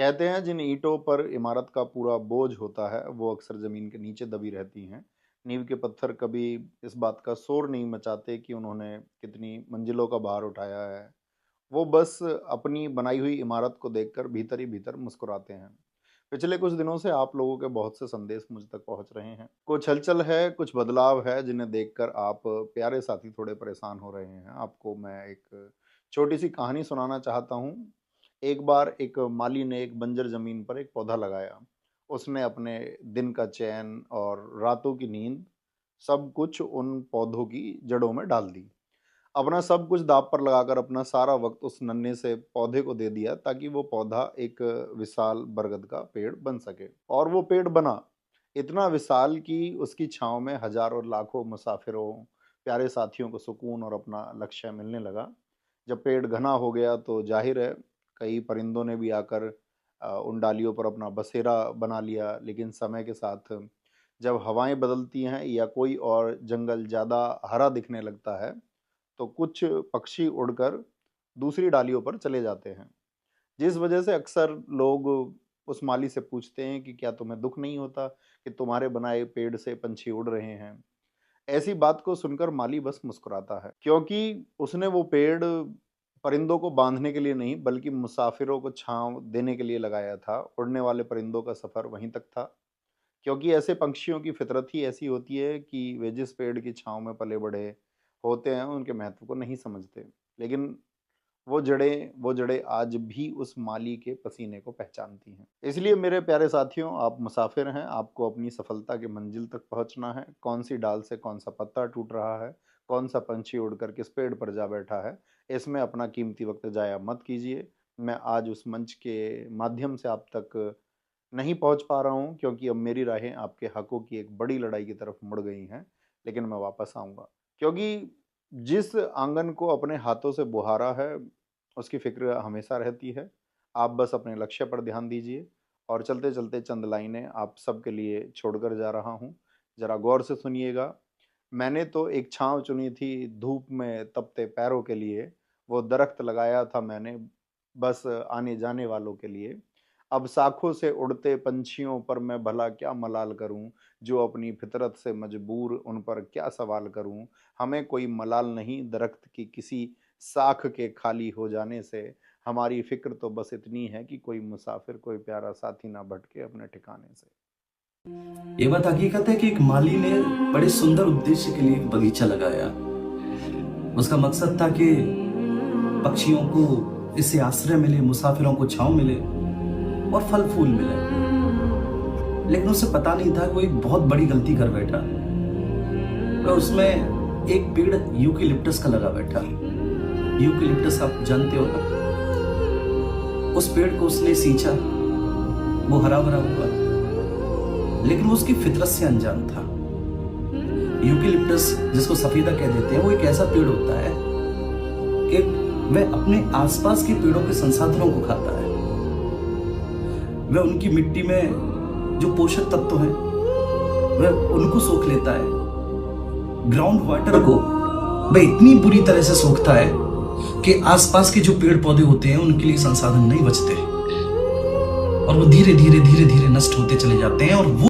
कहते हैं जिन ईंटों पर इमारत का पूरा बोझ होता है वो अक्सर जमीन के नीचे दबी रहती हैं। नींव के पत्थर कभी इस बात का शोर नहीं मचाते कि उन्होंने कितनी मंजिलों का भार उठाया है। वो बस अपनी बनाई हुई इमारत को देखकर भीतर ही भीतर मुस्कुराते हैं। पिछले कुछ दिनों से आप लोगों के बहुत से संदेश मुझ तक पहुंच रहे हैं। कुछ हलचल है, कुछ बदलाव है जिन्हें देखकर आप प्यारे साथी थोड़े परेशान हो रहे हैं। आपको मैं एक छोटी सी कहानी सुनाना चाहता हूँ। एक बार एक माली ने एक बंजर जमीन पर एक पौधा लगाया। उसने अपने दिन का चैन और रातों की नींद सब कुछ उन पौधों की जड़ों में डाल दी। अपना सब कुछ दांव पर लगाकर अपना सारा वक्त उस नन्हे से पौधे को दे दिया ताकि वो पौधा एक विशाल बरगद का पेड़ बन सके। और वो पेड़ बना इतना विशाल कि उसकी छांव में हजारों लाखों मुसाफिरों, प्यारे साथियों को सुकून और अपना लक्ष्य मिलने लगा। जब पेड़ घना हो गया तो जाहिर है कई परिंदों ने भी आकर उन डालियों पर अपना बसेरा बना लिया। लेकिन समय के साथ जब हवाएं बदलती हैं या कोई और जंगल ज़्यादा हरा दिखने लगता है तो कुछ पक्षी उड़कर दूसरी डालियों पर चले जाते हैं। जिस वजह से अक्सर लोग उस माली से पूछते हैं कि क्या तुम्हें दुख नहीं होता कि तुम्हारे बनाए पेड़ से पंछी उड़ रहे हैं। ऐसी बात को सुनकर माली बस मुस्कुराता है, क्योंकि उसने वो पेड़ परिंदों को बांधने के लिए नहीं बल्कि मुसाफिरों को छांव देने के लिए लगाया था। उड़ने वाले परिंदों का सफर वहीं तक था, क्योंकि ऐसे पक्षियों की फितरत ही ऐसी होती है कि वे जिस पेड़ की छांव में पले बढ़े होते हैं उनके महत्व को नहीं समझते। लेकिन वो जड़ें आज भी उस माली के पसीने को पहचानती हैं। इसलिए मेरे प्यारे साथियों, आप मुसाफिर हैं, आपको अपनी सफलता के मंजिल तक पहुंचना है। कौन सी डाल से कौन सा पत्ता टूट रहा है, कौन सा पंछी उड़कर किस पेड़ पर जा बैठा है, इसमें अपना कीमती वक्त जाया मत कीजिए। मैं आज उस मंच के माध्यम से आप तक नहीं पहुंच पा रहा हूं, क्योंकि अब मेरी राहें आपके हकों की एक बड़ी लड़ाई की तरफ मुड़ गई हैं। लेकिन मैं वापस आऊंगा, क्योंकि जिस आंगन को अपने हाथों से बुहारा है उसकी फिक्र हमेशा रहती है। आप बस अपने लक्ष्य पर ध्यान दीजिए। और चलते चलते चंद लाइनें आप सबके लिए छोड़कर जा रहा हूँ, जरा गौर से सुनिएगा। मैंने तो एक छांव चुनी थी धूप में तपते पैरों के लिए, वो दरख्त लगाया था मैंने बस आने जाने वालों के लिए। अब शाखों से उड़ते पंछियों पर मैं भला क्या मलाल करूं, जो अपनी फितरत से मजबूर उन पर क्या सवाल करूं। हमें कोई मलाल नहीं दरख्त की किसी साख के खाली हो जाने से। हमारी फिक्र तो बस इतनी है कि कोई मुसाफिर, कोई प्यारा साथी ना भटके अपने ठिकाने से। ये बात हकीकत है कि एक माली ने बड़े सुंदर उद्देश्य के लिए एक बगीचा लगाया। उसका मकसद था कि पक्षियों को इससे आश्रय मिले, मुसाफिरों को छांव मिले और फल फूल मिले। लेकिन उसे पता नहीं था कि वो एक बहुत बड़ी गलती कर बैठा। तो उसमें एक पेड़ यूकेलिप्टस का लगा बैठा। यूकेलिप्टस आप जानते हो ना। उस पेड़ को उसने सींचा, वो हरा भरा हुआ, लेकिन वो उसकी फितरत से अनजान था। यूकेलिप्टस, जिसको सफेदा कह देते हैं, वो एक ऐसा पेड़ होता है कि वह अपने आसपास के पेड़ों के संसाधनों को खाता है। वह उनकी मिट्टी में जो पोषक तत्व हैं वह उनको सोख लेता है। ग्राउंड वाटर को वह इतनी बुरी तरह से सोखता है कि आसपास के जो पेड़ पौधे होते हैं उनके लिए संसाधन नहीं बचते और वो धीरे धीरे धीरे धीरे नष्ट होते चले जाते हैं। और वो